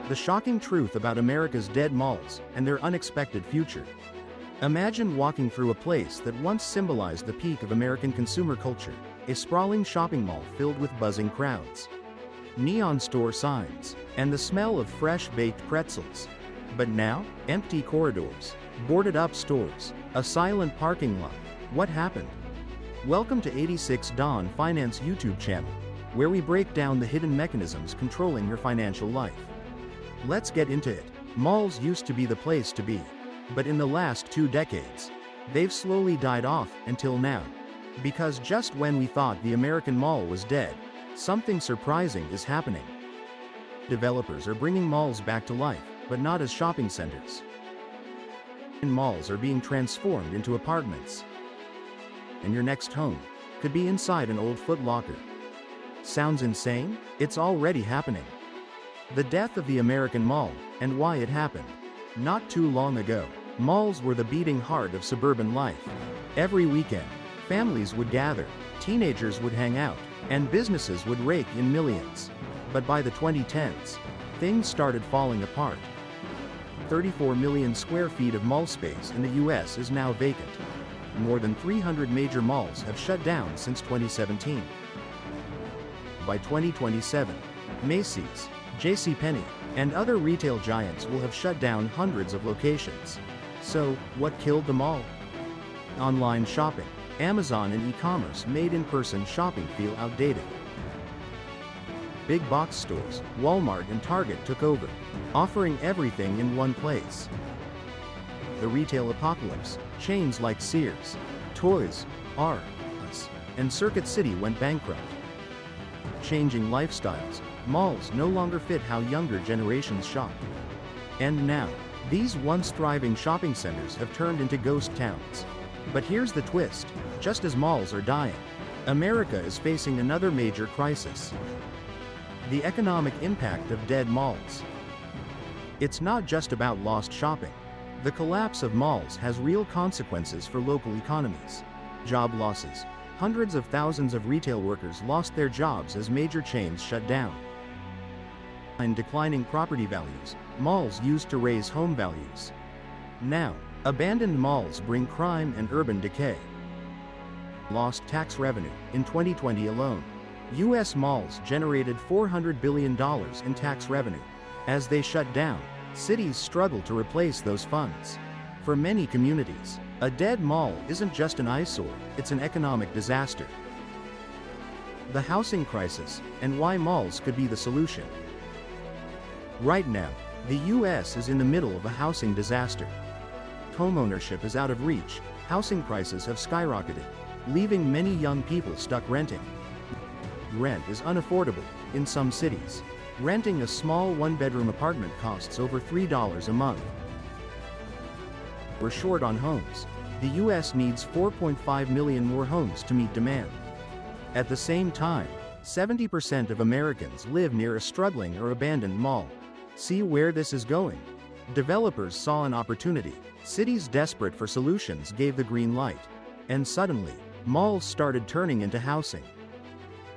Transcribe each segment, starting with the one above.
The shocking truth about America's dead malls and their unexpected future. Imagine walking through a place that once symbolized the peak of American consumer culture, a sprawling shopping mall filled with buzzing crowds, neon store signs, and the smell of fresh-baked pretzels. But now, empty corridors, boarded-up stores, a silent parking lot. What happened? Welcome to 86 Dawn Finance YouTube channel, where we break down the hidden mechanisms controlling your financial life. Let's get into it. Malls used to be the place to be. But in the last 2 decades, they've slowly died off until now. Because just when we thought the American mall was dead, something surprising is happening. Developers are bringing malls back to life, but not as shopping centers. Malls are being transformed into apartments. And your next home could be inside an old Foot Locker. Sounds insane? It's already happening. The death of the American mall, and why it happened. Not too long ago, malls were the beating heart of suburban life. Every weekend, families would gather, teenagers would hang out, and businesses would rake in millions. But by the 2010s, things started falling apart. 34 million square feet of mall space in the US is now vacant. More than 300 major malls have shut down since 2017. By 2027, Macy's, JCPenney, and other retail giants will have shut down hundreds of locations. So, what killed them all? Online shopping. Amazon and e-commerce made in-person shopping feel outdated. Big box stores, Walmart and Target took over, offering everything in one place. The retail apocalypse. Chains like Sears, Toys R Us, and Circuit City went bankrupt. Changing lifestyles. Malls no longer fit how younger generations shop. And now, these once thriving shopping centers have turned into ghost towns. But here's the twist. Just as malls are dying, America is facing another major crisis. The economic impact of dead malls. It's not just about lost shopping. The collapse of malls has real consequences for local economies. Job losses. Hundreds of thousands of retail workers lost their jobs as major chains shut down. And declining property values. Malls used to raise home values. Now, abandoned malls bring crime and urban decay. Lost tax revenue. In 2020 alone, U.S. malls generated $400 billion in tax revenue. As they shut down, cities struggle to replace those funds. For many communities, a dead mall isn't just an eyesore, it's an economic disaster. The housing crisis, and why malls could be the solution. Right now, the U.S. is in the middle of a housing disaster. Homeownership is out of reach, housing prices have skyrocketed, leaving many young people stuck renting. Rent is unaffordable in some cities. Renting a small one-bedroom apartment costs over $3 a month. We're short on homes. The U.S. needs 4.5 million more homes to meet demand. At the same time, 70% of Americans live near a struggling or abandoned mall. See where this is going? Developers saw an opportunity. Cities desperate for solutions gave the green light. And suddenly, malls started turning into housing.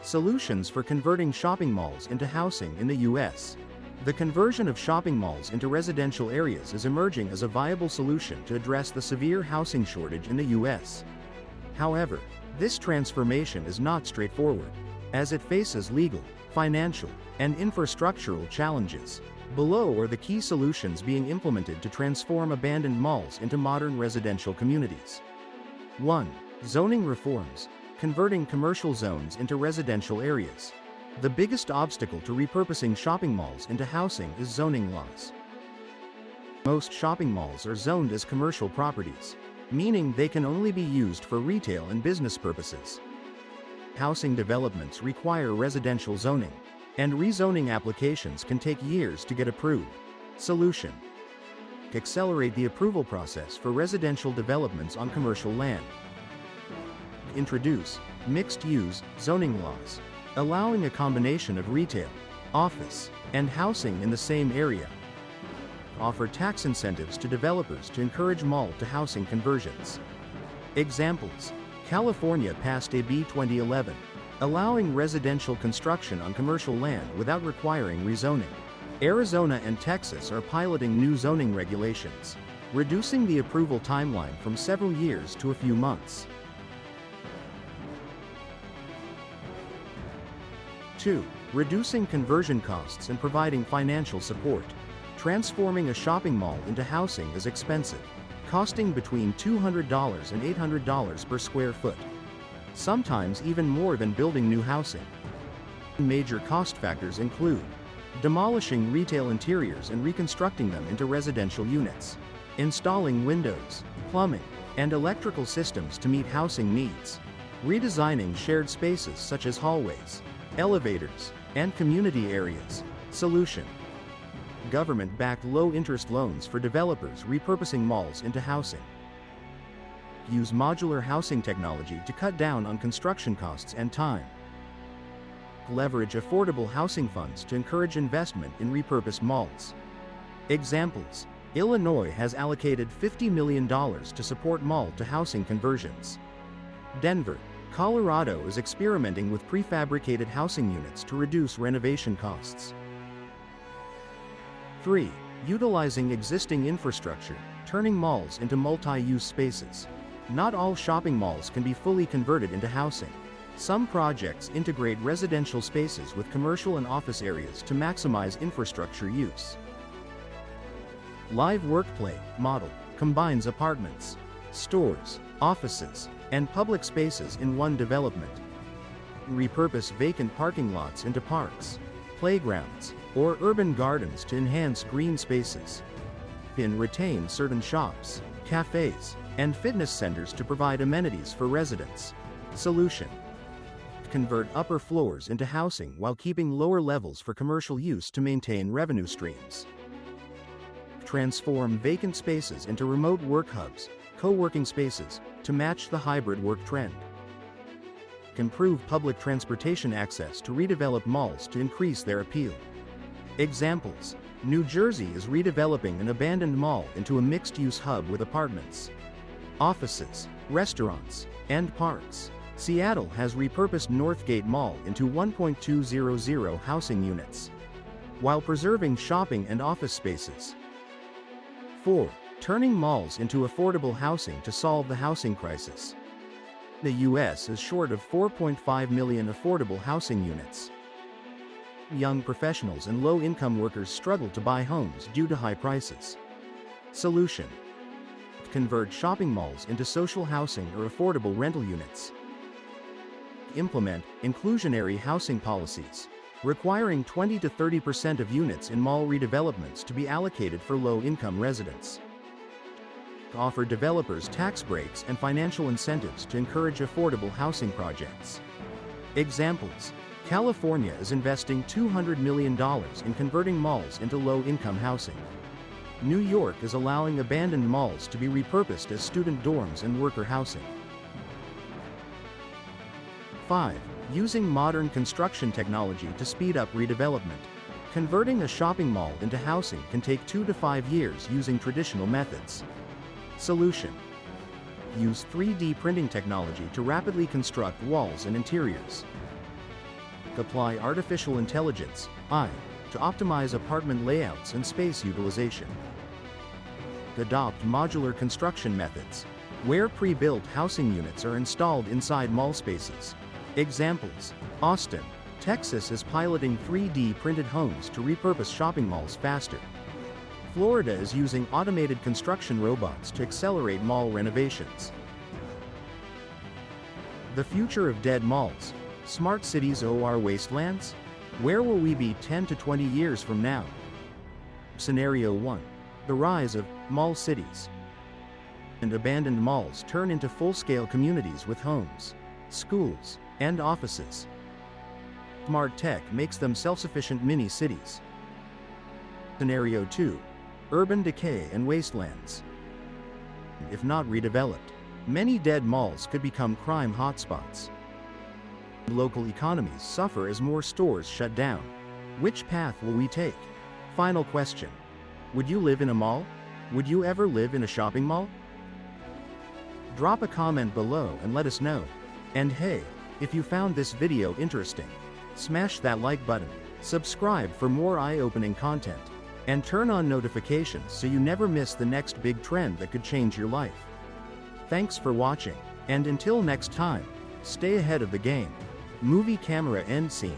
Solutions for converting shopping malls into housing in the U.S. The conversion of shopping malls into residential areas is emerging as a viable solution to address the severe housing shortage in the U.S. However, this transformation is not straightforward, as it faces legal, financial, and infrastructural challenges. Below are the key solutions being implemented to transform abandoned malls into modern residential communities. 1. Zoning reforms. Converting commercial zones into residential areas. The biggest obstacle to repurposing shopping malls into housing is zoning laws. Most shopping malls are zoned as commercial properties, meaning they can only be used for retail and business purposes. Housing developments require residential zoning, and rezoning applications can take years to get approved. Solution: accelerate the approval process for residential developments on commercial land. Introduce mixed-use zoning laws, allowing a combination of retail, office, and housing in the same area. Offer tax incentives to developers to encourage mall to housing conversions. Examples: California passed AB 2011, allowing residential construction on commercial land without requiring rezoning. Arizona and Texas are piloting new zoning regulations, reducing the approval timeline from several years to a few months. 2. Reducing conversion costs and providing financial support. Transforming a shopping mall into housing is expensive, costing between $200 and $800 per square foot. Sometimes even more than building new housing. Major cost factors include demolishing retail interiors and reconstructing them into residential units, installing windows, plumbing, and electrical systems to meet housing needs, redesigning shared spaces such as hallways, elevators, and community areas. Solution: government-backed low-interest loans for developers repurposing malls into housing. Use modular housing technology to cut down on construction costs and time. Leverage affordable housing funds to encourage investment in repurposed malls. Examples: Illinois has allocated $50 million to support mall-to-housing conversions. Denver, Colorado is experimenting with prefabricated housing units to reduce renovation costs. 3. Utilizing existing infrastructure, turning malls into multi-use spaces. Not all shopping malls can be fully converted into housing. Some projects integrate residential spaces with commercial and office areas to maximize infrastructure use. Live Workplay model combines apartments, stores, offices, and public spaces in one development. Repurpose vacant parking lots into parks, playgrounds, or urban gardens to enhance green spaces. And retain certain shops, cafes, and fitness centers to provide amenities for residents. Solution: convert upper floors into housing while keeping lower levels for commercial use to maintain revenue streams. Transform vacant spaces into remote work hubs, co-working spaces, to match the hybrid work trend. Improve public transportation access to redevelop malls to increase their appeal. Examples: New Jersey is redeveloping an abandoned mall into a mixed-use hub with apartments, offices, restaurants, and parks. Seattle has repurposed Northgate Mall into 1.200 housing units, while preserving shopping and office spaces. 4. Turning malls into affordable housing to solve the housing crisis. The U.S. is short of 4.5 million affordable housing units. Young professionals and low-income workers struggle to buy homes due to high prices. Solution: convert shopping malls into social housing or affordable rental units. Implement inclusionary housing policies, requiring 20 to 30% of units in mall redevelopments to be allocated for low-income residents. Offer developers tax breaks and financial incentives to encourage affordable housing projects. Examples: California is investing $200 million in converting malls into low-income housing. New York is allowing abandoned malls to be repurposed as student dorms and worker housing. 5. Using modern construction technology to speed up redevelopment. Converting a shopping mall into housing can take 2 to 5 years using traditional methods. Solution: use 3D printing technology to rapidly construct walls and interiors. Apply artificial intelligence (AI) to optimize apartment layouts and space utilization. Adopt modular construction methods, where pre-built housing units are installed inside mall spaces. Examples: Austin, Texas is piloting 3D printed homes to repurpose shopping malls faster. Florida is using automated construction robots to accelerate mall renovations. The future of dead malls. Smart cities or wastelands? Where will we be 10 to 20 years from now? Scenario 1. The rise of mall cities. And abandoned malls turn into full-scale communities with homes, schools, and offices. Smart tech makes them self-sufficient mini-cities. Scenario 2. Urban decay and wastelands. If not redeveloped, many dead malls could become crime hotspots. Local economies suffer as more stores shut down. Which path will we take? Final question. Would you live in a mall? Would you ever live in a shopping mall? Drop a comment below and let us know. And hey, if you found this video interesting, smash that like button, Subscribe for more eye-opening content. And turn on notifications so you never miss the next big trend that could change your life. Thanks for watching. And until next time, stay ahead of the game. Movie camera end scene.